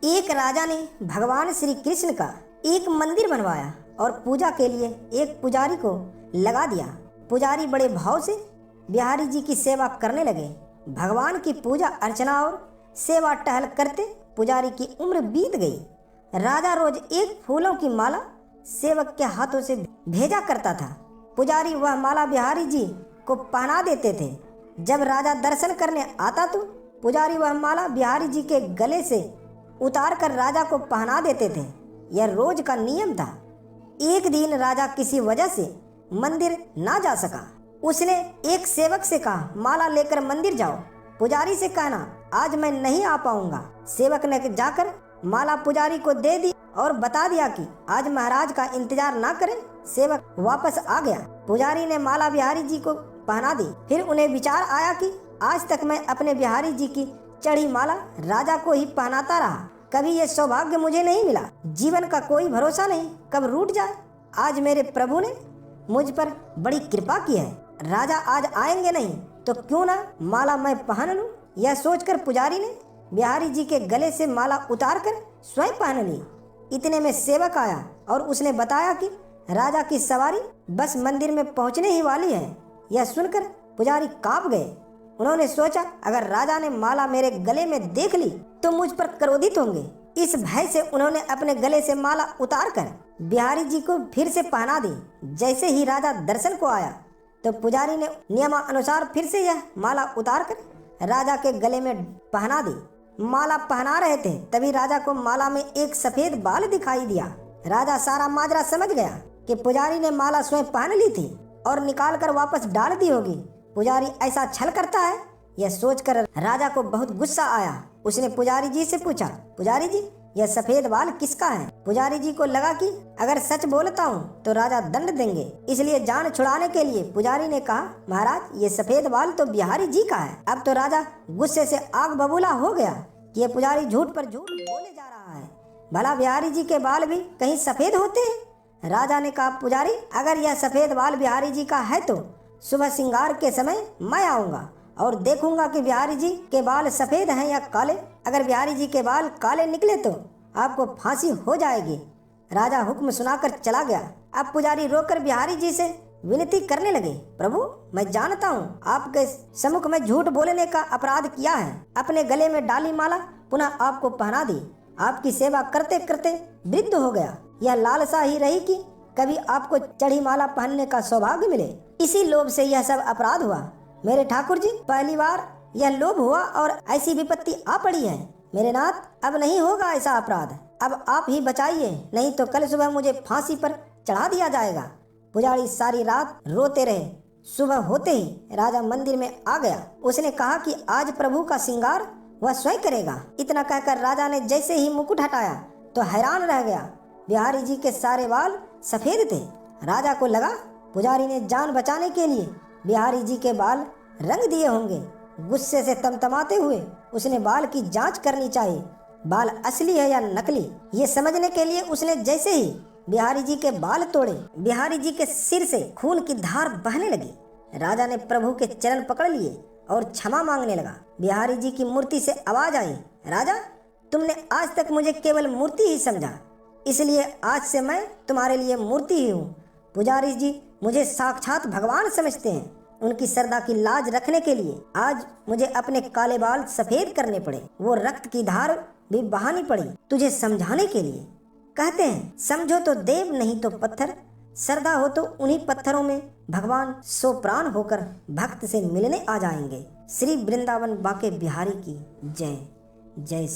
एक राजा ने भगवान श्री कृष्ण का एक मंदिर बनवाया और पूजा के लिए एक पुजारी को लगा दिया। पुजारी बड़े भाव से बिहारी जी की सेवा करने लगे। भगवान की पूजा अर्चना और सेवा टहल करते पुजारी की उम्र बीत गई। राजा रोज एक फूलों की माला सेवक के हाथों से भेजा करता था। पुजारी वह माला बिहारी जी को पहना देते थे। जब राजा दर्शन करने आता तो पुजारी वह माला बिहारी जी के गले से उतार कर राजा को पहना देते थे। यह रोज का नियम था। एक दिन राजा किसी वजह से मंदिर ना जा सका। उसने एक सेवक से कहा, माला लेकर मंदिर जाओ। पुजारी से कहना, आज मैं नहीं आ पाऊंगा। सेवक ने जाकर माला पुजारी को दे दी और बता दिया कि आज महाराज का इंतजार ना करें। सेवक वापस आ गया। पुजारी ने माला बिहारी जी को पहना दी। फिर उन्हें विचार आया कि आज तक मैं अपने बिहारी जी की चढ़ी माला राजा को ही पहनाता रहा। कभी ये सौभाग्य मुझे नहीं मिला। जीवन का कोई भरोसा नहीं, कब रूठ जाए। आज मेरे प्रभु ने मुझ पर बड़ी कृपा की है। राजा आज आएंगे नहीं तो क्यों ना माला मैं पहन लूं। यह सोचकर पुजारी ने बिहारी जी के गले से माला उतारकर स्वयं पहन ली। इतने में सेवक आया और उसने बताया कि राजा की सवारी बस मंदिर में पहुंचने ही वाली है। यह सुनकर पुजारी कांप गए। उन्होंने सोचा, अगर राजा ने माला मेरे गले में देख ली तो मुझ पर क्रोधित होंगे। इस भय से उन्होंने अपने गले से माला उतारकर बिहारी जी को फिर से पहना दी। जैसे ही राजा दर्शन को आया तो पुजारी ने नियमानुसार फिर से यह माला उतारकर राजा के गले में पहना दी। माला पहना रहे थे तभी राजा को माला में एक सफेद बाल दिखाई दिया। राजा सारा माजरा समझ गया कि पुजारी ने माला स्वयं पहन ली थी और निकाल कर वापस डाल दी होगी। पुजारी ऐसा छल करता है। यह सोचकर राजा को बहुत गुस्सा आया। उसने पुजारी जी से पूछा, पुजारी जी यह सफेद बाल किसका है। पुजारी जी को लगा कि अगर सच बोलता हूँ तो राजा दंड देंगे, इसलिए जान छुड़ाने के लिए पुजारी ने कहा, महाराज ये सफेद बाल तो बिहारी जी का है। अब तो राजा गुस्से से आग बबूला हो गया कि ये पुजारी झूठ पर झूठ बोले जा रहा है। भला बिहारी जी के बाल भी कहीं सफेद होते हैं। राजा ने कहा, पुजारी अगर यह सफेद बाल बिहारी जी का है तो सुबह श्रृंगार के समय मैं आऊंगा और देखूंगा कि बिहारी जी के बाल सफेद हैं या काले। अगर बिहारी जी के बाल काले निकले तो आपको फांसी हो जाएगी। राजा हुक्म सुनाकर चला गया। अब पुजारी रोकर बिहारी जी से विनती करने लगे, प्रभु मैं जानता हूँ आपके सम्मुख में झूठ बोलने का अपराध किया है। अपने गले में डाली माला पुनः आपको पहना दी। आपकी सेवा करते करते वृद्ध हो गया। यह लालसा ही रही कि कभी आपको चढ़ी माला पहनने का सौभाग्य मिले। इसी लोभ से यह सब अपराध हुआ। मेरे ठाकुर जी, पहली बार यह लोभ हुआ और ऐसी विपत्ति आ पड़ी है। मेरे नाथ अब नहीं होगा ऐसा अपराध। अब आप ही बचाइए, नहीं तो कल सुबह मुझे फांसी पर चढ़ा दिया जाएगा। पुजारी सारी रात रोते रहे। सुबह होते ही राजा मंदिर में आ गया। उसने कहा कि आज प्रभु का श्रृंगार वह स्वयं करेगा। इतना कहकर राजा ने जैसे ही मुकुट हटाया तो हैरान रह गया। बिहारी जी के सारे बाल सफेद थे। राजा को लगा पुजारी ने जान बचाने के लिए बिहारी जी के बाल रंग दिए होंगे। गुस्से से तमतमाते हुए उसने बाल की जांच करनी चाहिए, बाल असली है या नकली। ये समझने के लिए उसने जैसे ही बिहारी जी के बाल तोड़े, बिहारी जी के सिर से खून की धार बहने लगी। राजा ने प्रभु के चरण पकड़ लिए और क्षमा मांगने लगा। बिहारी जी की मूर्ति से आवाज आई, राजा तुमने आज तक मुझे केवल मूर्ति ही समझा, इसलिए आज से मैं तुम्हारे लिए मूर्ति ही हूँ। पुजारी जी मुझे साक्षात भगवान समझते हैं। उनकी श्रद्धा की लाज रखने के लिए आज मुझे अपने काले बाल सफेद करने पड़े, वो रक्त की धार भी बहानी पड़ी तुझे समझाने के लिए। कहते हैं समझो तो देव नहीं तो पत्थर, श्रद्धा हो तो उन्हीं पत्थरों में भगवान सो प्राण होकर भक्त से मिलने आ जाएंगे। श्री वृंदावन बाके बिहारी की जय जय।